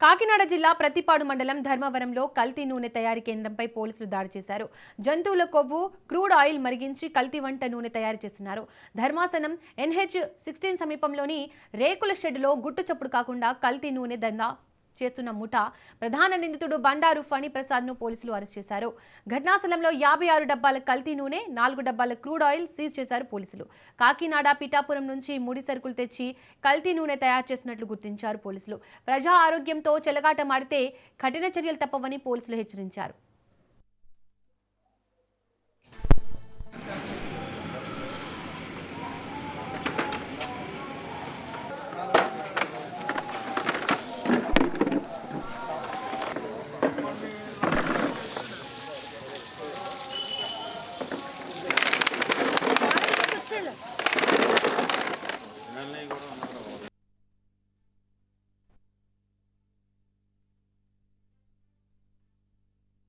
కాకినాడ జిల్లా ప్రతిపాడు మండలం ధర్మవరంలో కల్తీ నూనె తయారీ కేంద్రంపై పోలీసులు దాడి చేశారు. జంతువుల కొవ్వు, క్రూడ్ ఆయిల్ మరిగించి కల్తీ వంట నూనె తయారు చేస్తున్నారు. ధర్మాసనం NH-16 సమీపంలోని రేకుల షెడ్డులో గుట్టు చప్పుడు కాకుండా కల్తీ నూనె దందా చేస్తున్న ముఠా ప్రధాన నిందితుడు బండారు ఫణిప్రసాద్ ను పోలీసులు అరెస్ట్ చేశారు. ఘటనా స్థలంలో 56 డబ్బాల కల్తీ నూనె, 4 డబ్బాల క్రూడ్ ఆయిల్ సీజ్ చేశారు పోలీసులు. కాకినాడ, పిఠాపురం నుంచి ముడి సరుకులు తెచ్చి కల్తీ నూనె తయారు చేసినట్లు గుర్తించారు పోలీసులు. ప్రజా ఆరోగ్యంతో చెలగాటమాడితే కఠిన చర్యలు తప్పవని పోలీసులు హెచ్చరించారు.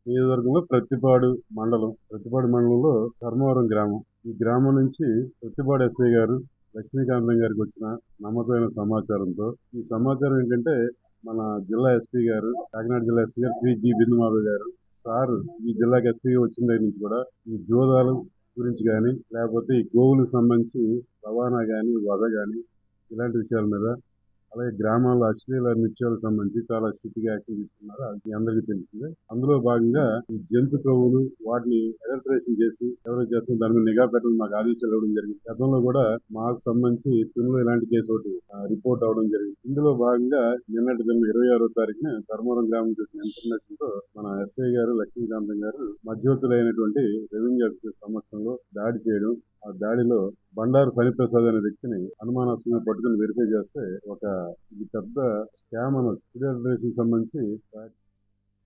నియోజకవర్గంలో ప్రతిపాడు మండలంలో ధర్మవరం గ్రామం. ఈ గ్రామం నుంచి ప్రతిపాడు ఎస్ఐ గారు లక్ష్మీకాంతం గారికి వచ్చిన నమ్మకమైన సమాచారంతో, ఈ సమాచారం ఏంటంటే మన జిల్లా ఎస్పీ గారు, కాకినాడ జిల్లా ఎస్పీ గారు శ్రీ జి బిందుమాధవ్ గారు సార్ ఈ జిల్లాకి ఎస్పీగా వచ్చిన దగ్గర నుంచి కూడా ఈ జోదాలు గురించి కానీ, లేకపోతే ఈ గోవులకు సంబంధించి రవాణా కానీ, వధ కానీ ఇలాంటి విషయాల మీద, అలాగే గ్రామాల్లో అశ్లీల నృత్యాలకు సంబంధించి చాలా స్ట్రిక్ట్గా యాక్షన్ తీసుకున్నారు. అది అందరికీ తెలిసిందే. అందులో భాగంగా ఈ జంతు క్రొవ్వులు వాటిని అడల్టరేషన్ చేసి ఎవరైతే చేస్తున్న దాని మీద నిఘా పెట్టడం మాకు ఆదేశాలు ఇవ్వడం జరిగింది. గతంలో కూడా మాకు సంబంధించి తునిలో ఇలాంటి కేసు ఒకటి రిపోర్ట్ అవడం జరిగింది. ఇందులో భాగంగా నిన్నటి దిన 26వ తారీఖున ధర్మవరం గ్రామం చేసిన ఇన్ఫర్మేషన్ తో మన ఎస్ఐ గారు లక్ష్మీకాంతం గారు మధ్యవర్తులైనటువంటి రెవెన్యూ ఆఫీసర్ సమక్షంలో దాడి చేయడం, ఆ దాడిలో బండారు ఫణిప్రసాద్ అనే వ్యక్తిని అనుమానాస్పదంగా పట్టుకుని వెరిఫై చేస్తే ఇది పెద్ద స్కామ్ అని సంబంధించి